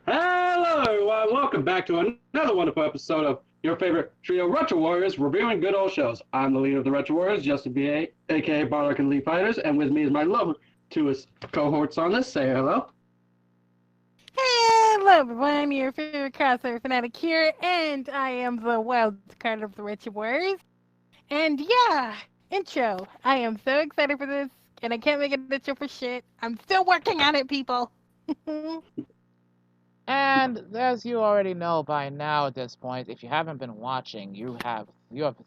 Hello, everyone. Welcome back to another wonderful episode of your favorite trio, Retro Warriors, reviewing good old shows. I'm the leader of the Retro Warriors, Justin B.A., a.k.a. Barlock and Lee Fighters, and with me is my lovely two cohorts on this. Say hello. Hello, everyone. I'm your favorite crossover fanatic here, and I am the wild card of the Retro Warriors. And yeah, intro. I am so excited for this, and I can't make an intro for shit. I'm still working on it, people. And as you already know by now at this point, if you haven't been watching, you have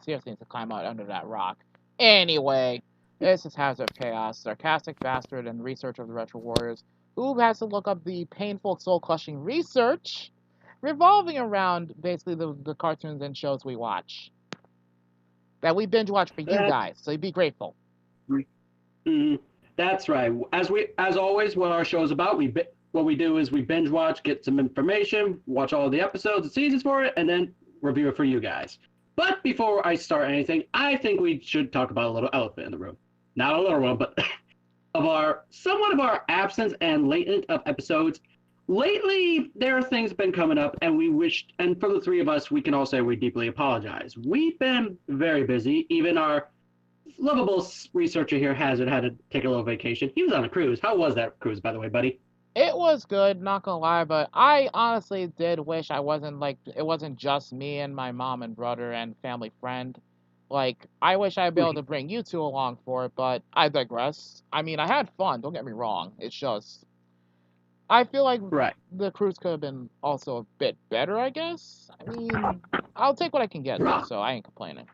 seriously to climb out under that rock. Anyway, this is Hazard of Chaos, sarcastic bastard and researcher of the Retro Warriors, who has to look up the painful, soul-crushing research revolving around basically the cartoons and shows we watch. That we binge watch for you guys, so be grateful. That's right. As always, what our show is about, what we do is we binge watch, get some information, watch all the episodes and seasons for it, and then review it for you guys. But before I start anything, I think we should talk about a little elephant in the room. Not a little one, but somewhat of our absence and latent of episodes. Lately, there are things been coming up, and and for the three of us, we can all say we deeply apologize. We've been very busy. Even our lovable researcher here had to take a little vacation. He was on a cruise. How was that cruise, by the way, buddy? It was good, not gonna lie, but I honestly did wish it wasn't just me and my mom and brother and family friend. Like, I wish I'd be able to bring you two along for it, but I digress. I mean, I had fun, don't get me wrong. It's just, I feel like the cruise could have been also a bit better, I guess. I mean, I'll take what I can get, though, so I ain't complaining.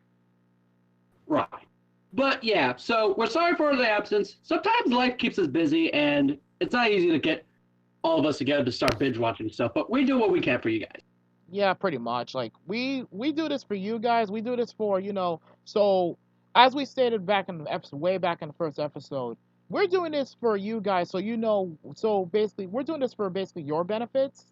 Right. But yeah, so we're sorry for the absence. Sometimes life keeps us busy, and it's not easy to get all of us together to start binge watching stuff, but we do what we can for you guys. Yeah, pretty much. Like, we do this for you guys. We do this for, so as we stated back in the episode, way back in the first episode, we're doing this for you guys, so basically, we're doing this for basically your benefits.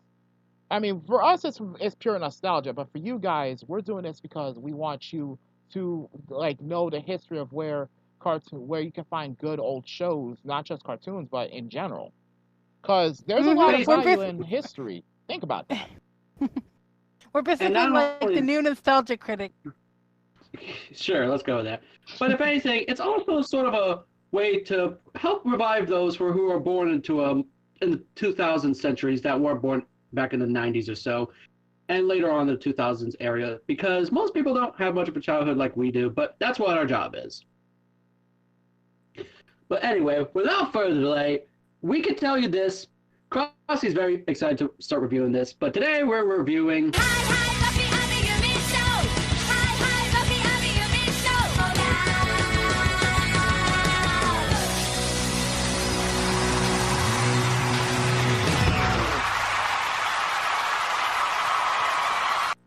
I mean, for us, it's pure nostalgia, but for you guys, we're doing this because we want you to, like, know the history of where you can find good old shows, not just cartoons, but in general. Because there's a lot of value in history. Think about that. We're basically like the new nostalgia critic. Sure, let's go with that. But if anything, it's also sort of a way to help revive those who are born in the 2000 centuries that weren't born back in the 90s or so, and later on in the 2000s area, because most people don't have much of a childhood like we do, but that's what our job is. But anyway, without further delay, we can tell you this. Crossy's very excited to start reviewing this, but today we're reviewing Hi Puffy AmiYumi Show! Hi Puffy AmiYumi Show!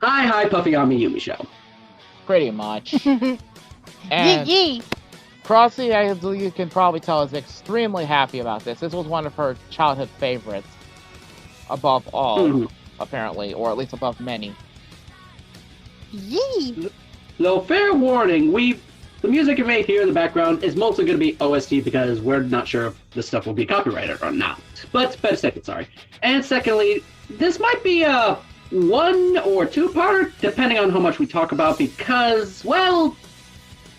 Hi Puffy AmiYumi Show. Pretty much. And Yee! Crossy, as you can probably tell, is extremely happy about this. This was one of her childhood favorites, above all, apparently, or at least above many. Yee! So, fair warning, the music you may hear in the background is mostly going to be OST because we're not sure if this stuff will be copyrighted or not. But second, sorry. And secondly, this might be a 1 or 2-parter, depending on how much we talk about, because, well,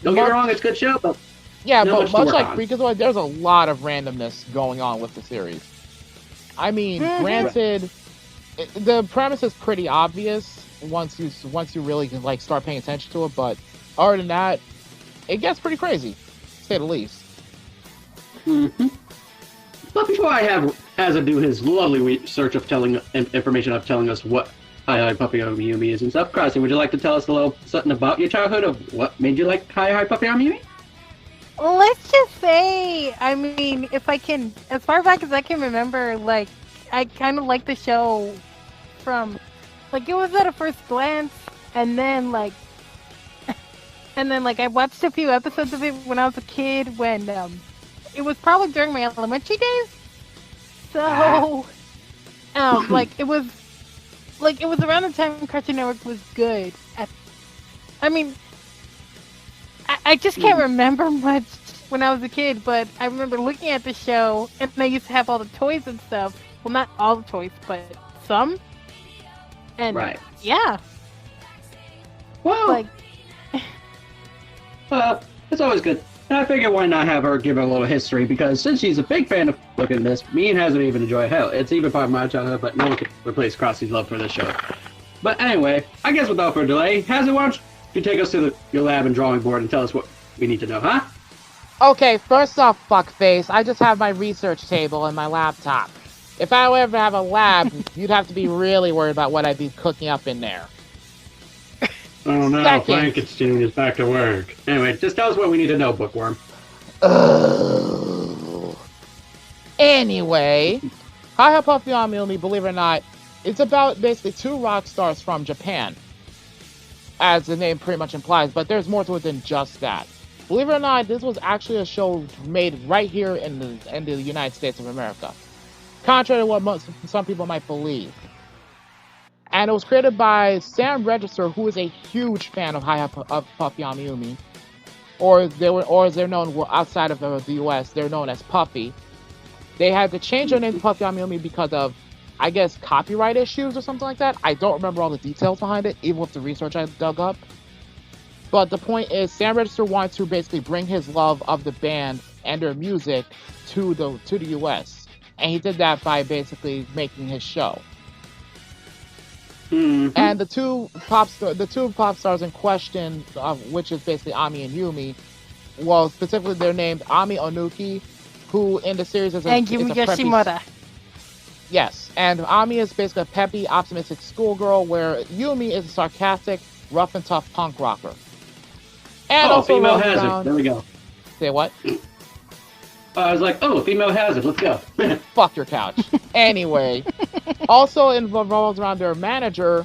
don't get me wrong, it's a good show, but yeah, but much like Freakazoid, there's a lot of randomness going on with the series. I mean, granted, the premise is pretty obvious once you really like start paying attention to it, but other than that, it gets pretty crazy, to say the least. But before I have Hazard do his lovely research of telling us what Hi Puffy AmiYumi is and stuff, Crossy, would you like to tell us a little something about your childhood of what made you like Hi Puffy AmiYumi? Let's just say, I mean, if I can, as far back as I can remember, like, I kind of liked the show from, like, it was at a first glance, and then, like, I watched a few episodes of it when I was a kid, when, it was probably during my elementary days, so, it was around the time Cartoon Network was good. I mean, I just can't remember much when I was a kid, but I remember looking at the show, and they used to have all the toys and stuff. Well, not all the toys, but some. And Right. yeah, Well, like it's always good. And I figure why not have her give her a little history, because since she's a big fan of looking at this, me and hasn't even enjoyed hell. It's even part of my childhood, but no one can replace Crossy's love for this show. But anyway, I guess without further delay, Hazard, why don't you take us to your lab and drawing board and tell us what we need to know, huh? Okay, first off, fuckface, I just have my research table and my laptop. If I ever have a lab, you'd have to be really worried about what I'd be cooking up in there. Oh no, Second. Frankenstein is back to work. Anyway, just tell us what we need to know, Bookworm. Anyway, Hi Puffy AmiYumi, believe it or not, it's about basically two rock stars from Japan, as the name pretty much implies, but there's more to it than just that. Believe it or not, this was actually a show made right here in the United States of America, contrary to what some people might believe. And it was created by Sam Register, who is a huge fan of Puffy AmiYumi, or as they're known outside of the U.S. They're known as Puffy. They had to change their name to Puffy AmiYumi because of, I guess, copyright issues or something like that. I don't remember all the details behind it, even with the research I dug up. But the point is, Sam Register wanted to basically bring his love of the band and their music to the U.S. And he did that by basically making his show. Mm-hmm. And the two pop stars in question, which is basically Ami and Yumi, well, specifically they're named Ami Onuki, who in the series is and Yumi Yoshimura. Yes, and Ami is basically a peppy, optimistic schoolgirl, where Yumi is a sarcastic, rough and tough punk rocker. And also female hazard. There we go. Say what? I was like, oh, female hazard. Let's go. Fuck your couch. Anyway, also involves around their manager,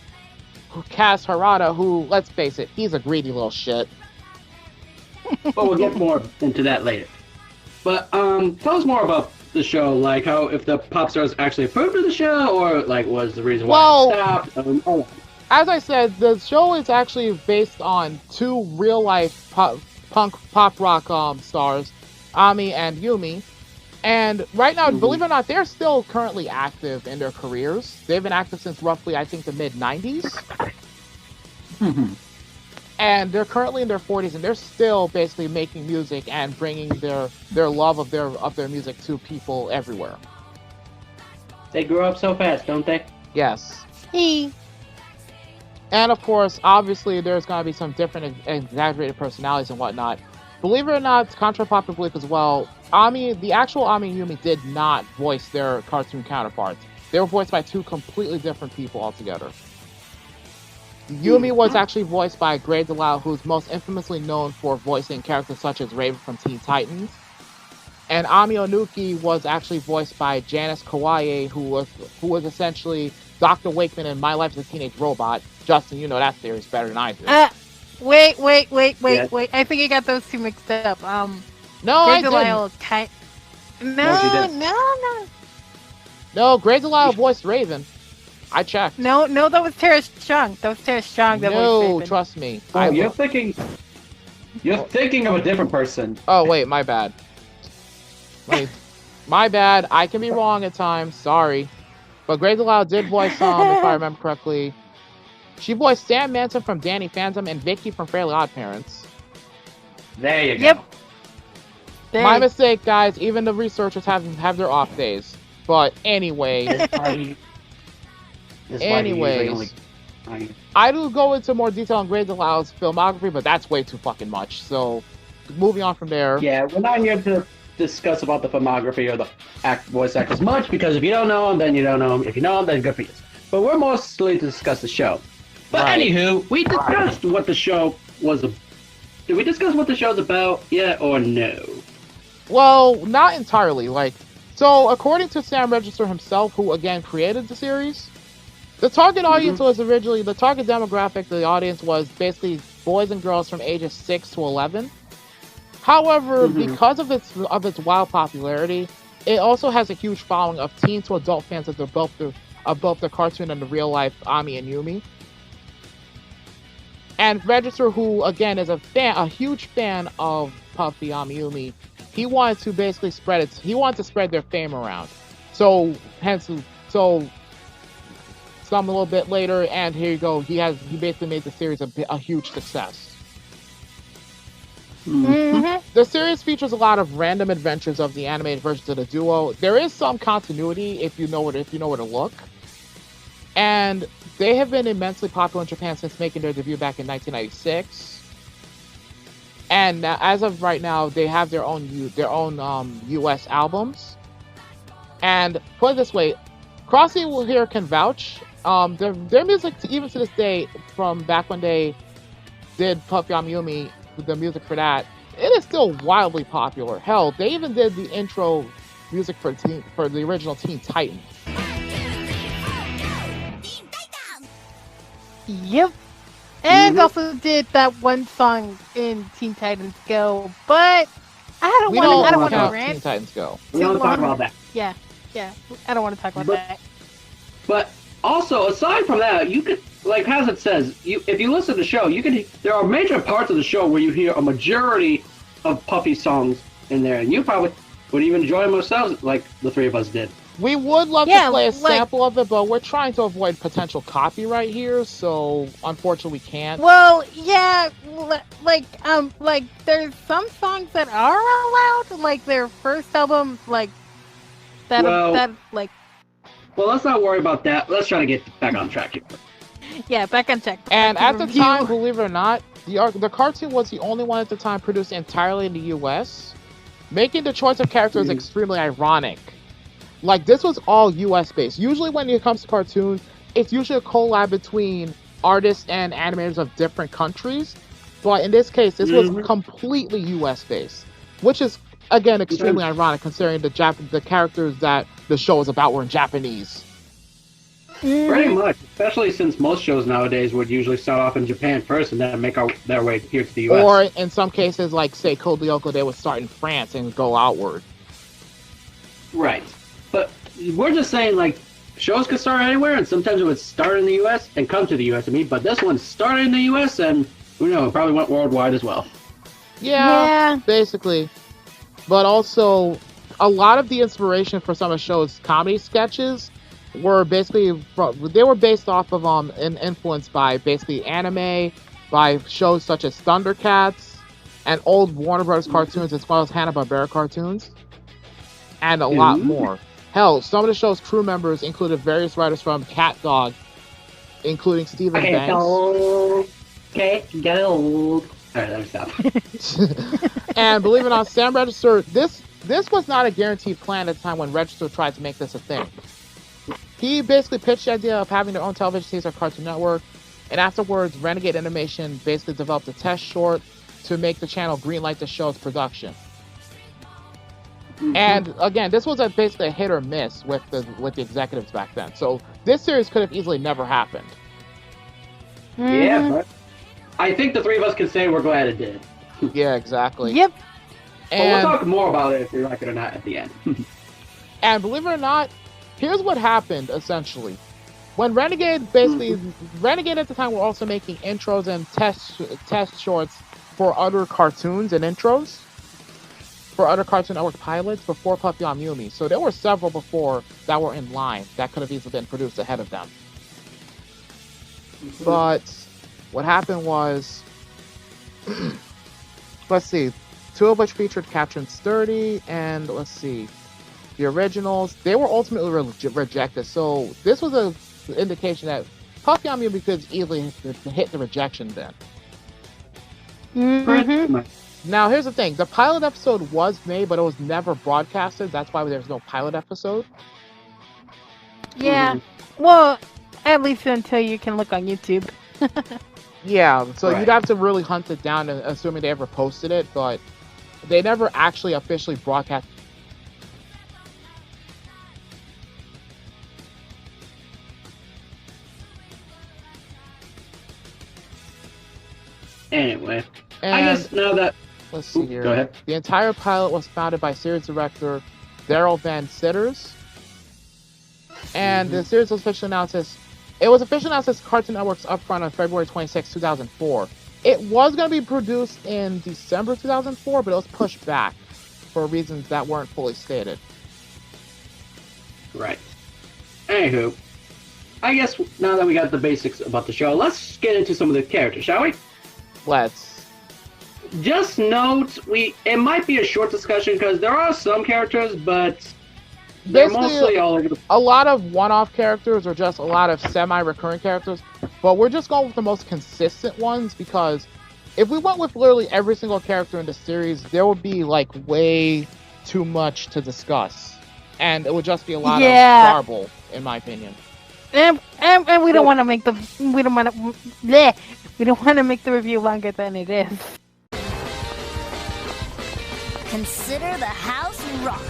Kaz Harada, who, let's face it, he's a greedy little shit. But we'll get more into that later. But tell us more about the show, like how if the pop stars actually approved of the show, or like was the reason why it stopped. As I said, the show is actually based on two real-life pop rock stars, Ami and Yumi. And right now, believe it or not, they're still currently active in their careers. They've been active since roughly, I think, the mid-90s. Mm-hmm. And they're currently in their 40s, and they're still basically making music and bringing their love of their music to people everywhere. They grew up so fast, don't they? Yes. He. And of course, obviously, there's going to be some different exaggerated personalities and whatnot. Believe it or not, contrary to popular belief as well, the actual Ami and Yumi did not voice their cartoon counterparts. They were voiced by two completely different people altogether. Yumi was actually voiced by Grey DeLisle, who's most infamously known for voicing characters such as Raven from Teen Titans. And Ami Onuki was actually voiced by Janice Kawaii, who was essentially Dr. Wakeman in My Life as a Teenage Robot. Justin, you know that series better than I do. Wait. Yes. I think you got those two mixed up. No, Grey I DeLisle didn't. No. No, Grey DeLisle voiced Raven. I checked. No, that was Tara Strong. That voiced No, Raven. trust me. Oh, you're thinking of a different person. Oh, wait, my bad. My bad. I can be wrong at times. Sorry. But Grey DeLisle did voice if I remember correctly. She voiced Sam Manson from Danny Phantom and Vicky from Fairly Odd Parents. There you go. Yep. There. My mistake, guys. Even the researchers have their off days. But anyway. Anyways. I do go into more detail on Grey DeLisle's filmography, but that's way too fucking much. So, moving on from there. Yeah, we're not here to discuss about the filmography or the voice actors much, because if you don't know them, then you don't know them. If you know them, then good for you. But we're mostly to discuss the show. But Right. anywho, we discussed what the show was. Did we discuss what the show's about yet, or no? Well, not entirely. So according to Sam Register himself, who again created the series, the target audience was originally, the target demographic, the audience was basically boys and girls from ages 6 to 11. However, because of its wild popularity, it also has a huge following of teen to adult fans of both the cartoon and the real life Ami and Yumi. And Register, who again is a huge fan of Puffy AmiYumi, he wanted to basically spread it. He wanted to spread their fame around. So hence, so some a little bit later, and here you go. He basically made the series a huge success. The series features a lot of random adventures of the animated versions of the duo. There is some continuity if you know where to look. And they have been immensely popular in Japan since making their debut back in 1996. And as of right now, they have their own U.S. albums. And put it this way, Crossy will here can vouch. Their music, even to this day, from back when they did Puffy AmiYumi, the music for that, it is still wildly popular. Hell, they even did the intro music for the original Teen Titans. Yep. And also did that one song in Teen Titans Go, but I don't want to rant. Teen Titans Go. We don't talk about that. Yeah. I don't want to talk about that. But also, aside from that, you could, like Hazard says, if you listen to the show, there are major parts of the show where you hear a majority of Puffy songs in there, and you probably would even enjoy them yourselves, like the three of us did. We would love to play a sample of it, but we're trying to avoid potential copyright here, so unfortunately we can't. Well, yeah, like there's some songs that are allowed, like their first album, like that. Well, let's not worry about that. Let's try to get back on track here. Yeah, back on track. And at the time, believe it or not, the cartoon was the only one at the time produced entirely in the U.S., making the choice of characters extremely ironic. Like, this was all U.S. based. Usually when it comes to cartoons, it's usually a collab between artists and animators of different countries. But in this case, this was completely U.S. based, which is, again, extremely ironic considering the characters that the show is about were in Japanese. Pretty much, especially since most shows nowadays would usually start off in Japan first and then make their way here to the U.S. Or in some cases, like, say, Code Lyoko, they would start in France and go outward. Right. But we're just saying, like, shows could start anywhere, and sometimes it would start in the U.S. and come to the U.S. But this one started in the U.S. and, who knows, it probably went worldwide as well. Yeah, basically. But also, a lot of the inspiration for some of the show's comedy sketches were basically, they were based off of, and influenced by basically anime, by shows such as Thundercats, and old Warner Bros. Cartoons, as well as Hanna-Barbera cartoons, and a lot more. Hell, some of the show's crew members included various writers from Cat Dog, including Stephen Banks. Okay, get old. Alright, let me stop. And believe it or not, Sam Register, this was not a guaranteed plan at the time when Register tried to make this a thing. He basically pitched the idea of having their own television series on Cartoon Network, and afterwards, Renegade Animation basically developed a test short to make the channel greenlight the show's production. And again, this was basically a hit or miss with the executives back then. So this series could have easily never happened. Yeah, but I think the three of us can say we're glad it did. Yeah, exactly. Yep. But we'll talk more about it if we like it or not at the end. And believe it or not, here's what happened essentially. When Renegade Renegade at the time were also making intros and test shorts for other cartoons and intros for other Cartoon Network pilots before Puffy AmiYumi. So there were several before that were in line that could have easily been produced ahead of them. But what happened was, let's see, two of which featured Captain Sturdy, and let's see, the originals, they were ultimately rejected. So this was an indication that Puffy AmiYumi could easily hit the rejection bin. Now, here's the thing. The pilot episode was made, but it was never broadcasted. That's why there's no pilot episode. Yeah. Well, at least until you can look on YouTube. Yeah, so you'd have to really hunt it down, assuming they ever posted it, but they never actually officially broadcast. Anyway, And I guess now that... let's see here. Go ahead. The entire pilot was founded by series director Daryl Van Sitters. And the series was officially announced as Cartoon Network's upfront on February 26, 2004. It was going to be produced in December 2004, but it was pushed back. for reasons that weren't fully stated. Right. Anywho, I guess now that we got the basics about the show, let's get into some of the characters, shall we? Let's. Just note, it might be a short discussion because there are some characters, but they're Basically, mostly all over the... a lot of one-off characters or just a lot of semi-recurring characters, but we're just going with the most consistent ones because if we went with literally every single character in the series, there would be like way too much to discuss, and it would just be a lot of garble, in my opinion. And we don't want to make the we don't want to make the review longer than it is. Consider the house rocked.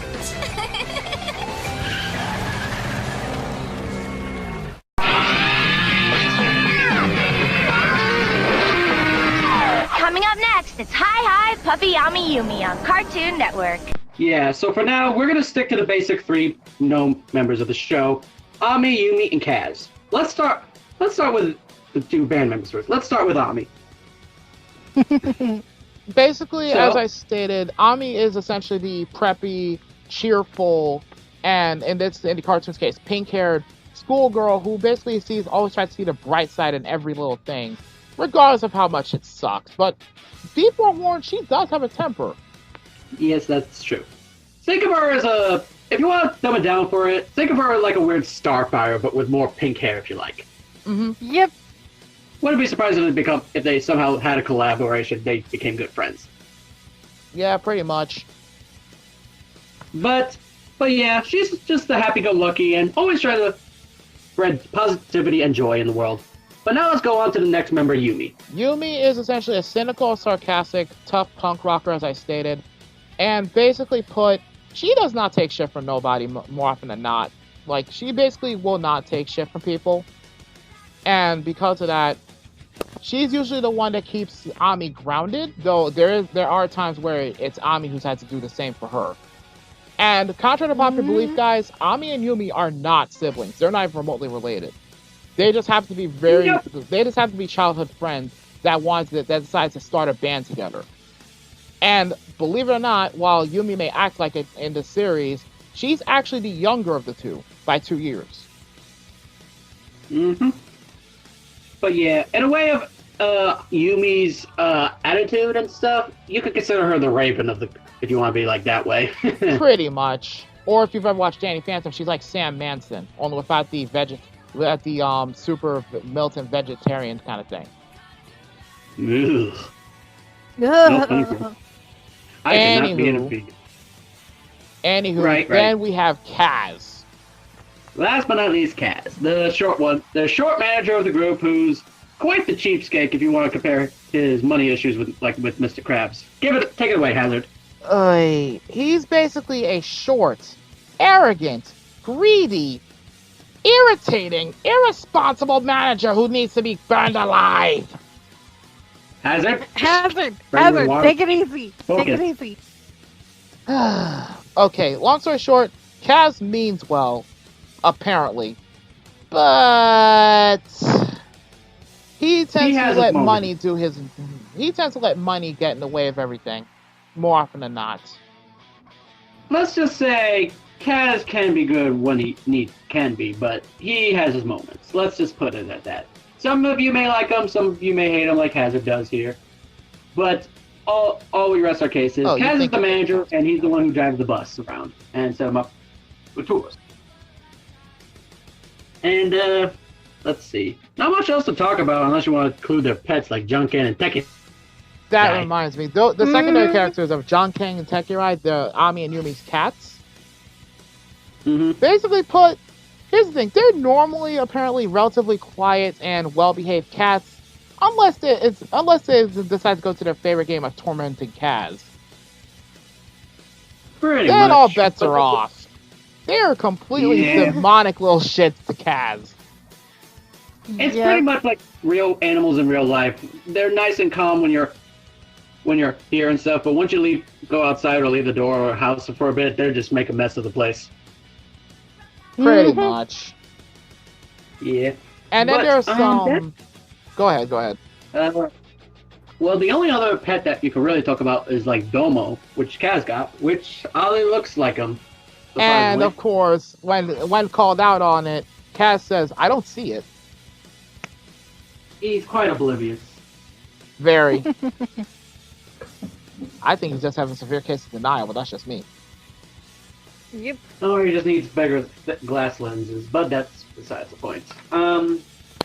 Coming up next, it's Hi Puffy AmiYumi on Cartoon Network. Yeah, so for now, we're going to stick to the basic three known members of the show, Ami, Yumi, and Kaz. Let's start with the two band members first. Let's start with Ami. Basically, as I stated, Ami is essentially the preppy, cheerful, and in the cartoon's case, pink-haired schoolgirl who basically always tries to see the bright side in every little thing, regardless of how much it sucks. But be forewarned, she does have a temper. Yes, that's true. Think of her as if you want to dumb it down for it, think of her like a weird Starfire, but with more pink hair, if you like. Mm-hmm. Yep. Wouldn't be surprised if they somehow had a collaboration, they became good friends. Yeah, pretty much. But yeah, she's just the happy-go-lucky and always trying to spread positivity and joy in the world. But now let's go on to the next member, Yumi. Yumi is essentially a cynical, sarcastic, tough punk rocker, as I stated. And basically put, she does not take shit from nobody more often than not. Like, she basically will not take shit from people. And because of that, she's usually the one that keeps Ami grounded, though there are times where it's Ami who's had to do the same for her. And contrary to popular belief, guys, Ami and Yumi are not siblings. They're not even remotely related. They just have to be they just have to be childhood friends that decide to start a band together. And believe it or not, while Yumi may act like it in the series, she's actually the younger of the two by 2 years. Mm-hmm. But yeah, in a way of Yumi's attitude and stuff, you could consider her the Raven of the, if you want to be like that way. Pretty much. Or if you've ever watched Danny Phantom, she's like Sam Manson, only without the super militant vegetarian kind of thing. Ugh. No, thank you. I cannot be in a vegan. Anywho, right. Then we have Kaz. Last but not least, Kaz, the short manager of the group, who's quite the cheapskate if you want to compare his money issues with Mr. Krabs. Take it away, Hazard. He's basically a short, arrogant, greedy, irritating, irresponsible manager who needs to be burned alive. Hazard, take it easy. Focus. Take it easy. Okay, long story short, Kaz means well, apparently, but he tends to let money He tends to let money get in the way of everything, more often than not. Let's just say Kaz can be good when he can be, but he has his moments. Let's just put it at that. Some of you may like him, some of you may hate him, like Hazard does here. But all we rest our case is Kaz is the manager, and he's the one who drives the bus around and set him up with tours. And let's see, not much else to talk about unless you want to include their pets like Junken and Tekken. That reminds me, the secondary characters of Junken and Tekken, the Ami and Yumi's cats. Mm-hmm. Basically put, here's the thing, they're normally apparently relatively quiet and well-behaved cats, unless they decide to go to their favorite game of tormenting Kaz. Then all bets are off. They're completely demonic little shits to Kaz. It's pretty much like real animals in real life. They're nice and calm when you're here and stuff, but once you go outside or leave the door or house for a bit, they just make a mess of the place. Pretty much. Yeah. And then there's some... Go ahead. Well, the only other pet that you can really talk about is like Domo, which Kaz got, which oddly looks like him. And surprisingly. of course, when called out on it, Kaz says, "I don't see it." He's quite oblivious. Very. I think he's just having severe case of denial, but that's just me. Yep. Or he just needs bigger glass lenses, but that's besides the point.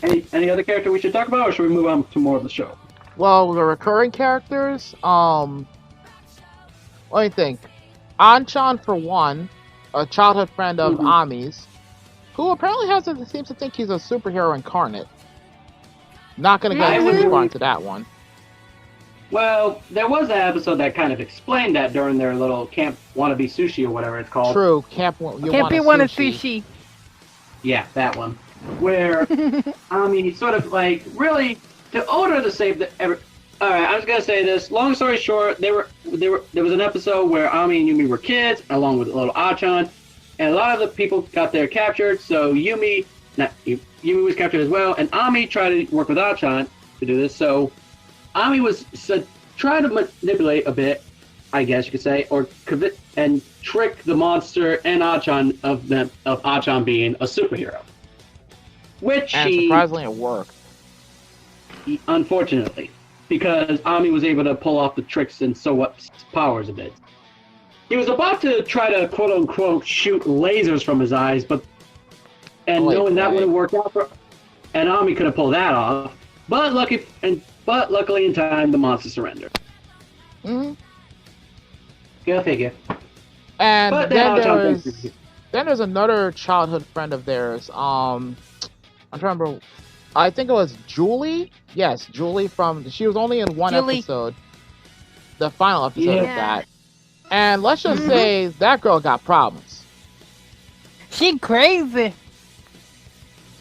Any other character we should talk about, or should we move on to more of the show? Well, the recurring characters, let me think. Anchan, for one, a childhood friend of Ami's, who apparently seems to think he's a superhero incarnate. Not gonna get too far into that one. Well, there was an episode that kind of explained that during their little Camp Wannabe Sushi or whatever it's called. True, Camp Can't want a sushi. Yeah, that one. Where, sort of like, really, to order to save the... Alright, I was gonna say this. Long story short, there was an episode where Ami and Yumi were kids, along with little Achan, and a lot of the people got there captured, so Yumi was captured as well, and Ami tried to work with Achan to do this, so Ami was trying to manipulate a bit, I guess you could say, or and trick the monster and Achan of Achan being a superhero. Which and surprisingly it worked. Unfortunately, because Ami was able to pull off the tricks and sew up powers a bit. He was about to try to quote unquote shoot lasers from his eyes, knowing that wouldn't work out and Ami could have pulled that off. But luckily in time the monster surrendered. Mm-hmm. Go figure. And but then there's another childhood friend of theirs. I'm trying to remember. I think it was Julie. Yes, Julie she was only in one episode. The final episode of that. And let's just say that girl got problems. She crazy.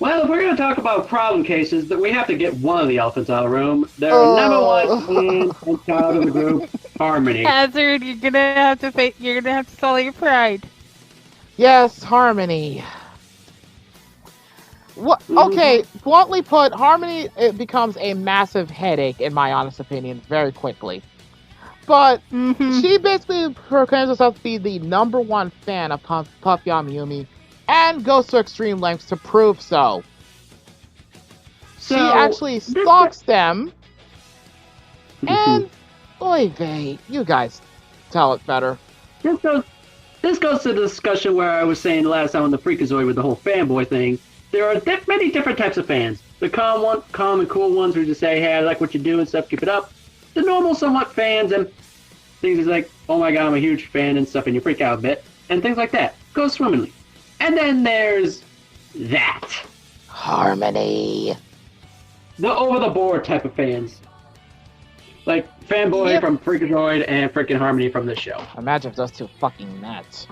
Well, if we're going to talk about problem cases, that we have to get one of the elephants out of the room. Their number one fan and child of the group, Harmony. Hazard, you're gonna have to swallow your pride. Yes, Harmony. What? Okay, bluntly put, Harmony becomes a massive headache, in my honest opinion, very quickly. But she basically proclaims herself to be the number one fan of Puffy AmiYumi, and goes to extreme lengths to prove so. She actually stalks them, and oy vey, you guys tell it better. This goes to the discussion where I was saying last time on the Freakazoid with the whole fanboy thing. There are many different types of fans. The calm and cool ones who just say, hey, I like what you do and stuff, keep it up. The normal, somewhat fans and things like, oh my god, I'm a huge fan and stuff, and you freak out a bit. And things like that. Goes swimmingly. And then there's that. Harmony. The over-the-board type of fans. Like Fanboy from Freakazoid and freaking Harmony from this show. Imagine if those two fucking met.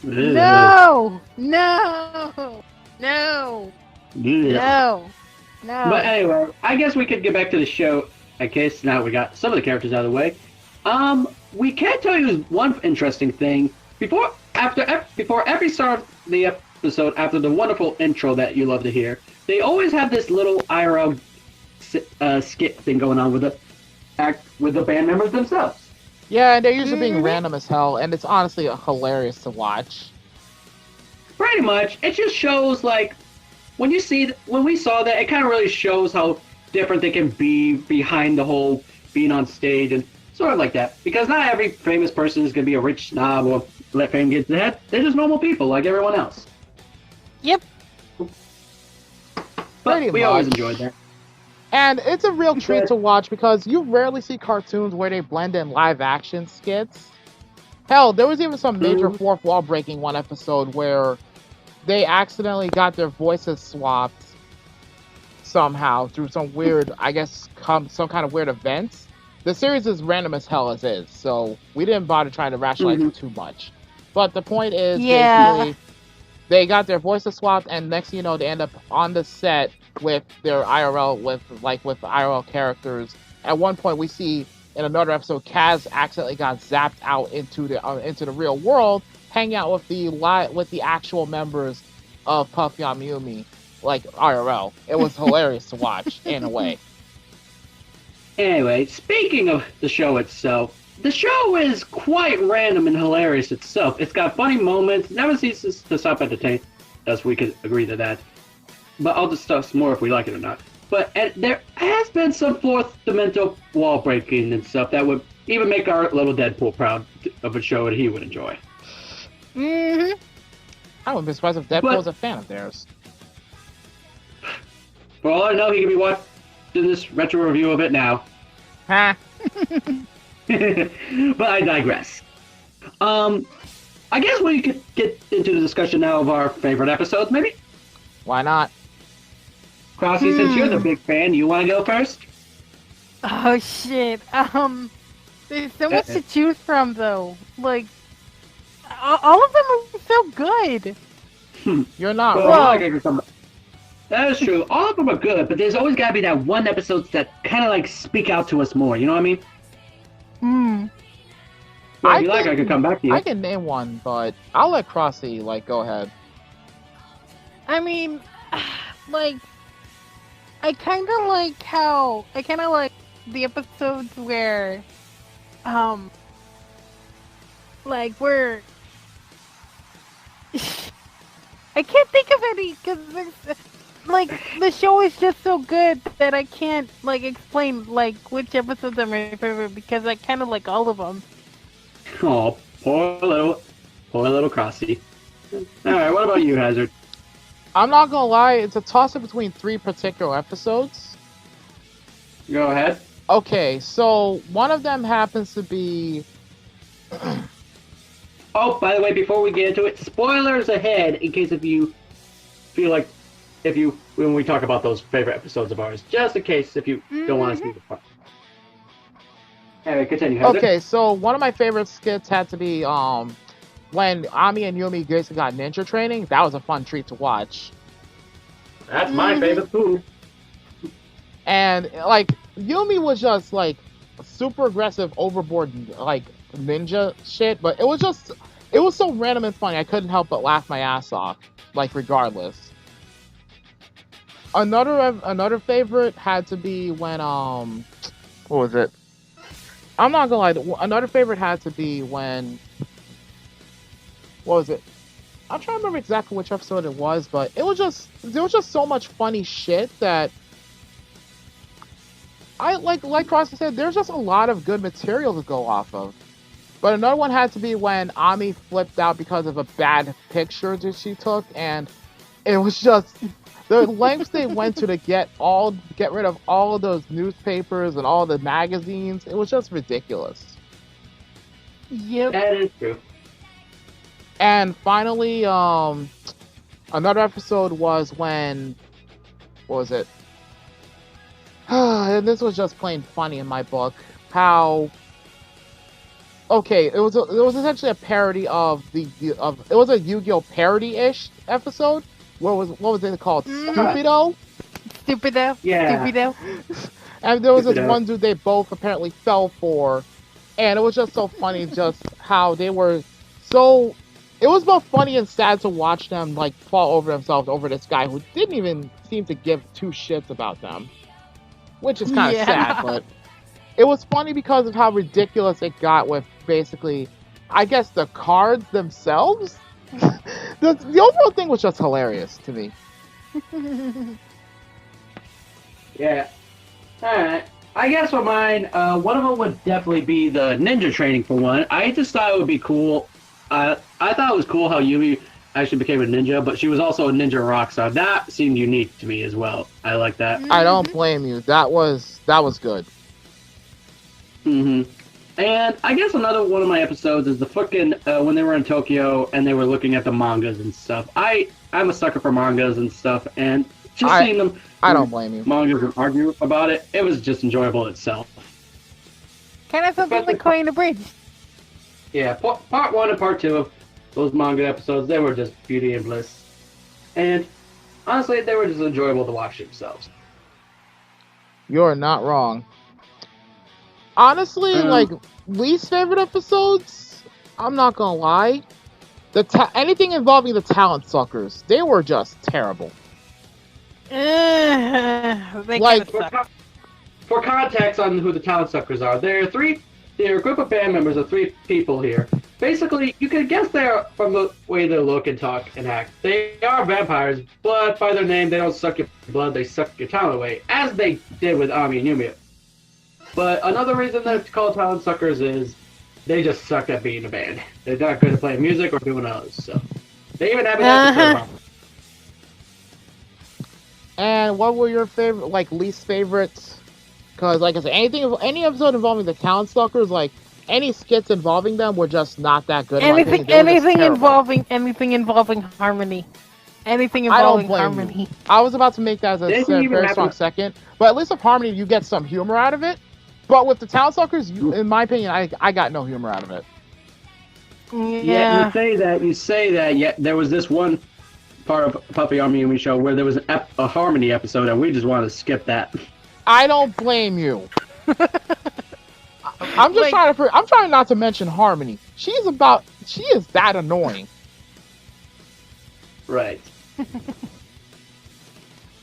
No! No! No! No! No! But anyway, I guess we could get back to the show. I guess now we got some of the characters out of the way. We can tell you one interesting thing. Before every start of the episode, after the wonderful intro that you love to hear, they always have this little IRL skit thing going on with the band members themselves. Yeah, and they're usually being random as hell, and it's honestly hilarious to watch. Pretty much, it just shows like when we saw that, it kind of really shows how different they can be behind the whole being on stage and sort of like that. Because not every famous person is going to be a rich snob or let fame get to the head. They're just normal people like everyone else. Yep. But we always enjoyed that. And it's a real treat to watch because you rarely see cartoons where they blend in live action skits. Hell, there was even some major fourth wall breaking one episode where they accidentally got their voices swapped somehow through some weird, I guess, some kind of weird events. The series is random as hell as is, so we didn't bother trying to rationalize it too much. But the point is, basically, they got their voices swapped, and next thing you know, they end up on the set with their IRL, with IRL characters. At one point, we see in another episode, Kaz accidentally got zapped out into the real world, hanging out with the actual members of Puffy AmiYumi, like IRL. It was hilarious to watch in a way. Anyway, speaking of the show itself, the show is quite random and hilarious itself. It's got funny moments, never ceases to stop entertain us. We could agree to that. But I'll discuss more if we like it or not. But there has been some fourth dimensional wall breaking and stuff that would even make our little Deadpool proud of a show that he would enjoy. Mm-hmm. I wouldn't be surprised if Deadpool was a fan of theirs. For all I know, he could be watching this retro review of it now. Huh? But I digress. I guess we could get into the discussion now of our favorite episodes, maybe? Why not? Crossy, since you're the big fan, you want to go first? Oh shit. There's so much to choose from though. Like, all of them are so good. You're not Well, wrong. I could come back. That is true. All of them are good, but there's always got to be that one episode that kind of like speak out to us more. You know what I mean? Hmm. Well, if you like, I could come back to you. I can name one, but I'll let Crossy go ahead. I mean, like, I kind of like the episodes where, like where I can't think of any because like the show is just so good that I can't like explain like which episodes are my favorite because I kind of like all of them. Oh, poor little Crossy. All right, what about you, Hazard? I'm not gonna lie, it's a toss-up between 3 particular episodes. Go ahead. Okay, so one of them happens to be... Oh, by the way, before we get into it, spoilers ahead in case if you feel like when we talk about those favorite episodes of ours, just in case if you don't want to see the part. Anyway, continue. Hazard. Okay, so one of my favorite skits had to be when Ami and Yumi basically got ninja training. That was a fun treat to watch. That's my favorite food. And like Yumi was just like super aggressive, overboard like ninja shit, but it was so random and funny. I couldn't help but laugh my ass off, like regardless. Another favorite had to be when what was it? I'm not gonna lie. Another favorite had to be when what was it? I'm trying to remember exactly which episode it was, but there was just so much funny shit that I like Crossy said, there's just a lot of good material to go off of. But another one had to be when Ami flipped out because of a bad picture that she took, and it was just the lengths they went to get rid of all of those newspapers and all the magazines. It was just ridiculous. Yep. That is true. And finally, another episode was when, what was it? And this was just plain funny in my book. How? Okay, it was essentially a parody of it was a Yu-Gi-Oh parody-ish episode. What was it called? Stupido. Stupido. Yeah. Stupido. And there was this Stupido. one dude they both apparently fell for, and it was just so funny, just how they were so. It was both funny and sad to watch them like fall over themselves over this guy who didn't even seem to give 2 shits about them, which is kind of sad. But it was funny because of how ridiculous it got with basically, I guess, the cards themselves. The overall thing was just hilarious to me. Yeah. Alright. I guess for mine, one of them would definitely be the ninja training for one. I just thought it would be cool. I thought it was cool how Yumi actually became a ninja, but she was also a ninja rock star. That seemed unique to me as well. I like that. I don't blame you. That was good. Mm-hmm. And I guess another one of my episodes is the fucking when they were in Tokyo and they were looking at the mangas and stuff. I'm a sucker for mangas and stuff, and just seeing them. I don't blame you. Mangas and argue about it. It was just enjoyable itself. Kind of something like Koi and the Bridge. Yeah, part 1 and part 2 of those manga episodes, they were just beauty and bliss. And honestly, they were just enjoyable to watch themselves. You're not wrong. Honestly, like least favorite episodes, I'm not gonna lie. Anything involving the talent suckers, they were just terrible. They Like- kind of suck. for context on who the Talent Suckers are, they're a group of band members of 3 people here. Basically, you can guess they're from the way they look and talk and act. They are vampires, but by their name, they don't suck your blood, they suck your talent away, as they did with Ami and Yumi. But another reason they're called Talent Suckers is they just suck at being a band. They're not good at playing music or doing others, so. They even have an episode. And what were your favorite, like, least favorites? Because, like I said, any episode involving the Talent Suckers, like, any skits involving them were just not that good. Anything involving harmony. Anything involving harmony. I was about to make that as a very strong second, but at least with harmony, you get some humor out of it. But with the Talent Suckers, in my opinion, I got no humor out of it. Yeah. You say that. Yet there was this one part of Puffy AmiYumi show where there was a harmony episode, and we just wanted to skip that. I don't blame you. I'm just I'm trying not to mention harmony. She is that annoying. Right.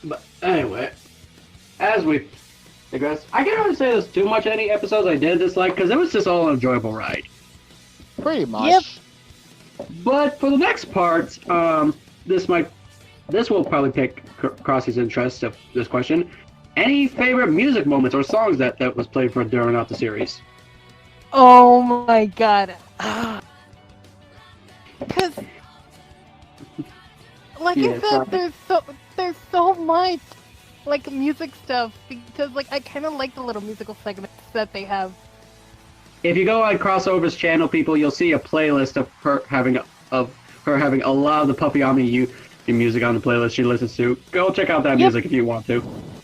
But anyway, as we digress, I can't really say there's too much any episodes I did dislike because it was just all an enjoyable ride. Pretty much. Yep. But for the next part, this will probably pick Crossy's interest of this question. Any favorite music moments or songs that was played during the series? Oh my god. Because, like I said, there's so much like music stuff because like I kind of like the little musical segments that they have. If you go on Crossover's channel, people, you'll see a playlist of her having a lot of the Puffy AmiYumi music on the playlist she listens to. Go check out that music if you want to.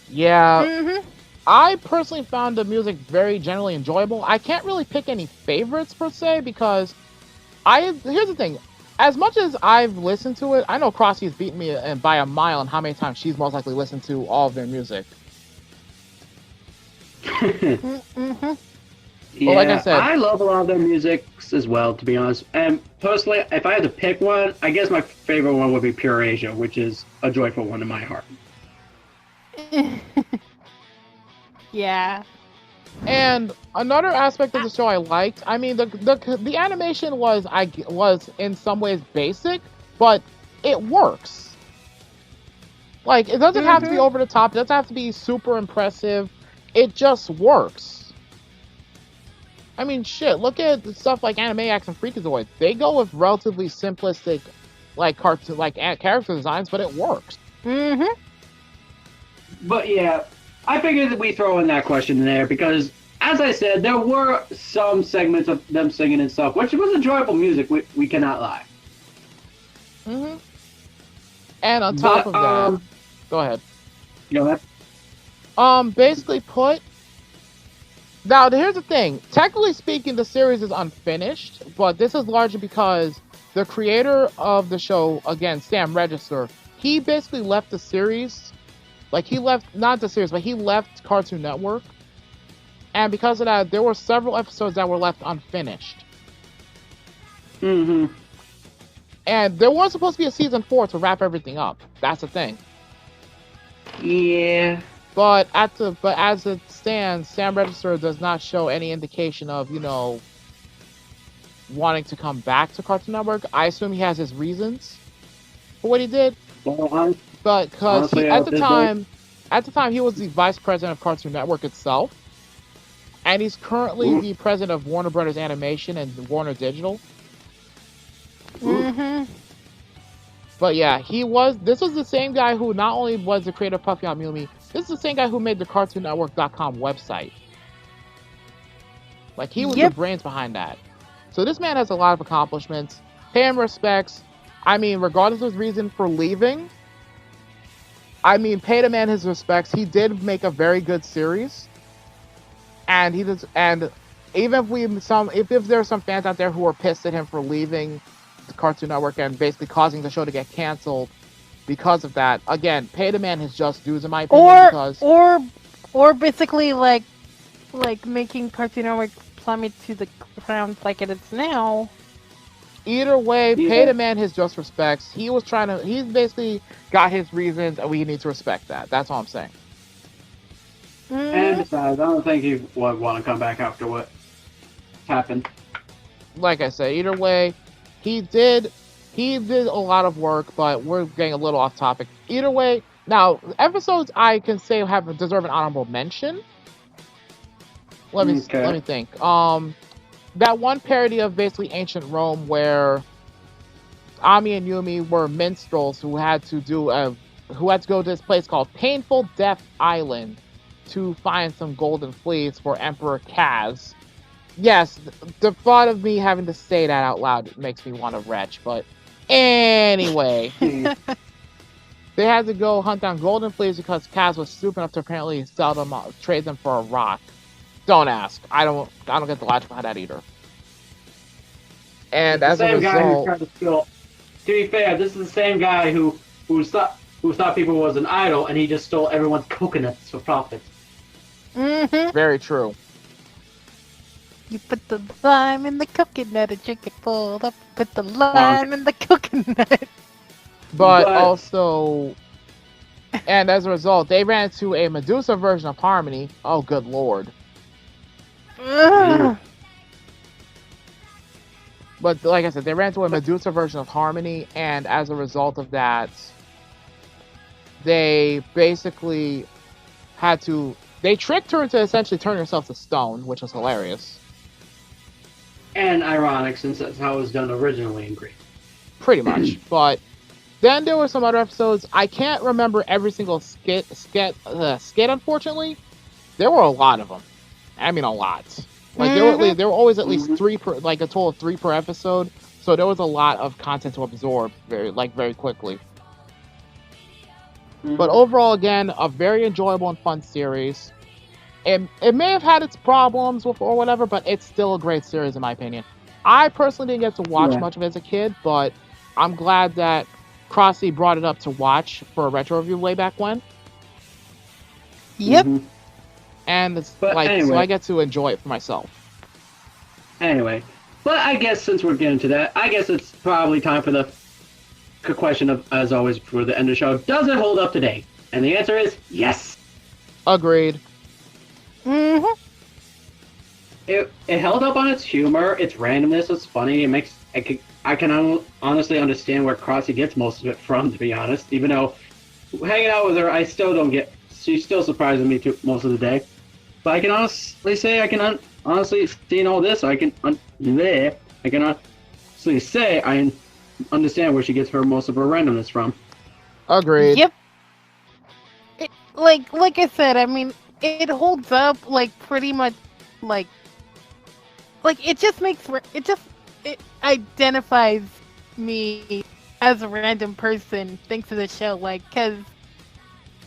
Yeah. I personally found the music very generally enjoyable. I can't really pick any favorites per se because here's the thing. As much as I've listened to it, I know Crossy's beaten me by a mile on how many times she's most likely listened to all of their music. Yeah, like I said, I love a lot of their music as well, to be honest. And personally, if I had to pick one, I guess my favorite one would be Pure Asia, which is a joyful one in my heart. Yeah. And another aspect of the show I liked, I mean, the animation was in some ways basic, but it works. Like, it doesn't have to be over the top, it doesn't have to be super impressive, it just works. I mean, shit, look at stuff like Animaniacs and Freakazoid. They go with relatively simplistic, like, cartoon, like, character designs, but it works. But yeah, I figured that we throw in that question in there because, as I said, there were some segments of them singing and stuff, which was enjoyable music, we cannot lie. And on top of that, go ahead. Go ahead. Basically put, now here's the thing, technically speaking, the series is unfinished, but this is largely because the creator of the show, again, Sam Register, he basically left the series. Like, he left, not the series, but he left Cartoon Network. And because of that, there were several episodes that were left unfinished. And there was supposed to be a season 4 to wrap everything up. That's the thing. Yeah. But as it stands, Sam Register does not show any indication of, wanting to come back to Cartoon Network. I assume he has his reasons for what he did. But because at the time he was the vice president of Cartoon Network itself, and he's currently the president of Warner Brothers Animation and Warner Digital. But yeah, this was the same guy who not only was the creator of Puffy AmiYumi, this is the same guy who made the CartoonNetwork.com website. Like, he was the brains behind that. So this man has a lot of accomplishments. Pay him respects. I mean, regardless of his reason for leaving, I mean, pay the man his respects. He did make a very good series, and even if there are some fans out there who are pissed at him for leaving the Cartoon Network and basically causing the show to get canceled because of that, again, pay the man his just dues, in my opinion. Or basically like making Cartoon Network plummet to the ground like it is now. Either way, pay the man his just respects. He's basically got his reasons, and we need to respect that. That's all I'm saying. And besides, I don't think he would want to come back after what happened. Like I said, either way, he did a lot of work, but we're getting a little off topic. Either way, now episodes I can say deserve an honorable mention. Let me think. That one parody of basically ancient Rome where Ami and Yumi were minstrels who had to go to this place called Painful Death Island to find some golden fleece for Emperor Kaz. Yes, the thought of me having to say that out loud makes me want to retch, but anyway. They had to go hunt down golden fleece because Kaz was stupid enough to apparently trade them for a rock. Don't ask. I don't get the logic behind that either. And as a result, guy who tried to steal. To be fair, this is the same guy who thought people was an idol, and he just stole everyone's coconuts for profit. Mm-hmm. Very true. You put the lime in the coconut and drink it full up. Put the lime in the coconut. But also, and as a result, they ran into a Medusa version of Harmony. Oh, good lord. But like I said, they ran into a Medusa version of Harmony, and as a result of that, they basically they tricked her into essentially turning herself to stone, which was hilarious. And ironic, since that's how it was done originally in Greece. Pretty much. But then there were some other episodes. I can't remember every single skit, unfortunately. There were a lot of them. I mean, a lot. Like there were always at least three per, like a total of 3 per episode. So there was a lot of content to absorb very quickly. But overall, again, a very enjoyable and fun series. It may have had its problems or whatever, but it's still a great series in my opinion. I personally didn't get to watch much of it as a kid, but I'm glad that Crossy brought it up to watch for a retro review way back when. Yep. And it's but anyway, so I get to enjoy it for myself. Anyway, but I guess since we're getting to that, I guess it's probably time for the question of, as always, for the end of the show. Does it hold up today? And the answer is yes. Agreed. It held up on its humor, its randomness. It's funny. I can honestly understand where Crossy gets most of it from, to be honest. Even though hanging out with her, I still don't get. She's still surprising me too most of the day. But I can honestly say honestly seeing all this, I can honestly say I understand where she gets most of her randomness from. Agreed. Yep. Like I said, I mean, it holds up pretty much it just it identifies me as a random person thanks to the show, because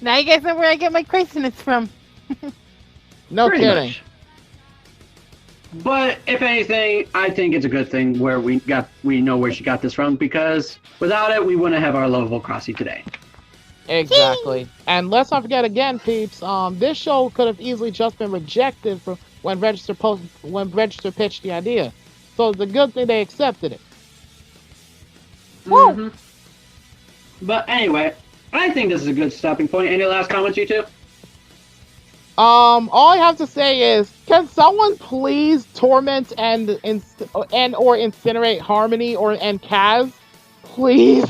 now you guys know where I get my craziness from. No Pretty kidding. Much. But if anything, I think it's a good thing where we know where she got this from, because without it, we wouldn't have our lovable Crossy today. Exactly. And let's not forget again, peeps, this show could have easily just been rejected when Register pitched the idea. So it's a good thing they accepted it. Woo! But anyway, I think this is a good stopping point. Any last comments, you two? All I have to say is, can someone please torment and or incinerate Harmony and Kaz? Please.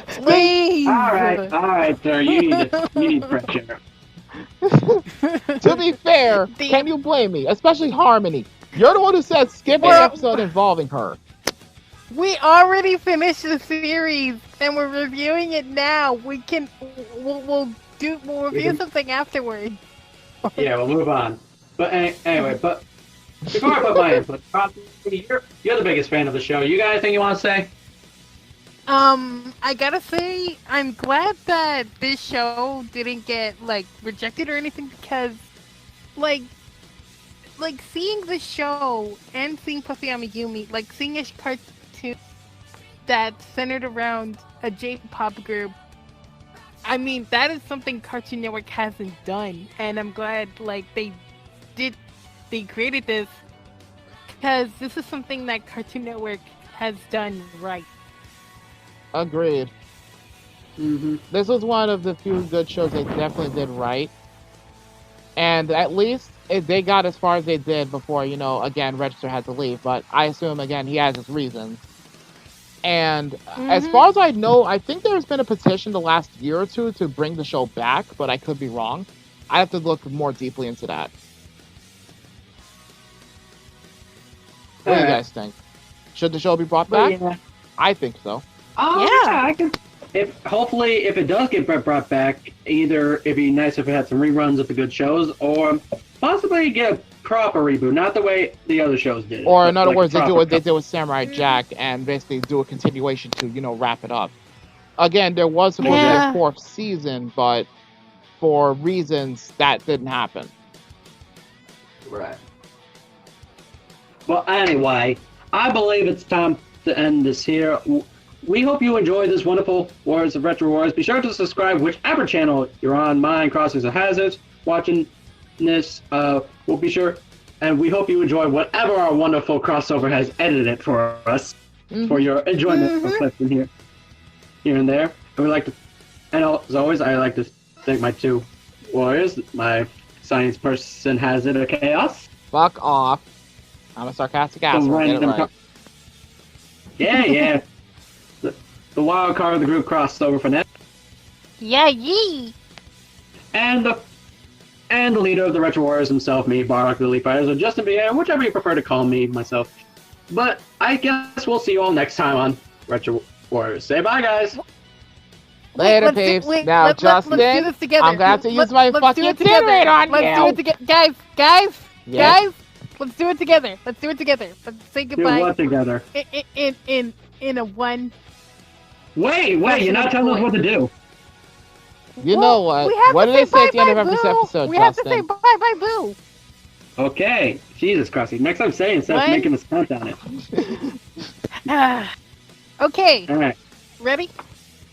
Please. All right, sir. You need pressure. To be fair, can you blame me? Especially Harmony. You're the one who said skip an episode involving her. We already finished the series and we're reviewing it now. We'll review something afterwards. Yeah, we'll move on. But anyway, before I put my input, you're the biggest fan of the show. You got anything you want to say? I gotta say, I'm glad that this show didn't get, rejected or anything, because, seeing the show and seeing Puffy AmiYumi, seeing a cartoon that's centered around a J-pop group, I mean, that is something Cartoon Network hasn't done, and I'm glad, they created this, because this is something that Cartoon Network has done right. And at least they got as far as they did before, you know, again, Register had to leave. But I assume, again, he has his reasons. And as far as I know, I think there's been a petition the last year or two to bring the show back, but I could be wrong. I have to look more deeply into that. What do you guys think? Should the show be brought back? Yeah. I think so. Oh, Yeah. I can. Hopefully, if it does get brought back, either it'd be nice if it had some reruns of the good shows, or possibly get a proper reboot, not the way the other shows did. Or but in other like a words, they do proper what they did with Samurai Jack and basically do a continuation to, you know, wrap it up. Again, there was supposed to be Yeah. a 4th season, but for reasons that didn't happen. Right. Well, anyway, I believe it's time to end this here. We hope you enjoyed this wonderful Wars of Retro Wars. Be sure to subscribe whichever channel you're on, mine, Crossings and Hazards. Watching this, we'll be sure. And we hope you enjoy whatever our wonderful crossover has edited for us, for your enjoyment of clips in here and there. And we like to, and as always, I like to thank my 2 warriors, my science person Hazard of Chaos. Fuck off. I'm a sarcastic asshole. Get it right. Yeah. The wild card of the group crossed over for net. Yeah, yee. And the leader of the Retro Warriors himself, me, Bardock the Elite Fighters, or Justin B. Whichever you prefer to call me, myself. But I guess we'll see you all next time on Retro Warriors. Say bye, guys. Later, Let's do- peeps. wait, Now, let's Justin, do this together. I'm going to have to use Let's my do fucking it together. iterate on Let's you. do it together. Guys, Yes? let's do it together. Let's do it together. Let's say Do goodbye. what together? In a one. Wait, you're not telling us what to do. You know what? We have What to do they say at the end of bye-bye, every Boo. episode, We have to Justin? say bye-bye, Boo. Okay. Jesus Christ. Next time say it instead of What? making us count on it. Okay, All right. ready?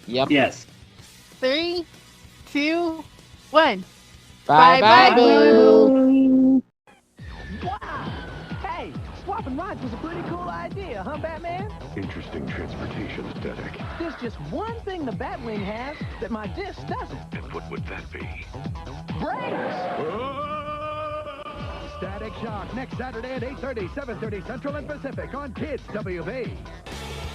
Yep. Yes. 3, 2, 1. Bye-bye, Bye-bye, boo. Wow! Hey, swapping rides was a pretty cool idea, huh, Batman? Interesting transportation aesthetic. There's just one thing the Batwing has that my disc doesn't. And what would that be? Brakes! Static Shock, next Saturday at 8:30, 7:30 Central and Pacific on Kids WB.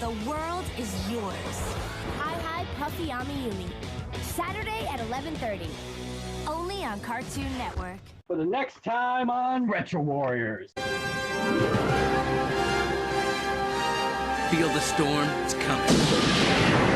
The world is yours. Hi Puffy AmiYumi. Saturday at 11:30. Only on Cartoon Network. For the next time on Retro Warriors. Feel the storm, it's coming.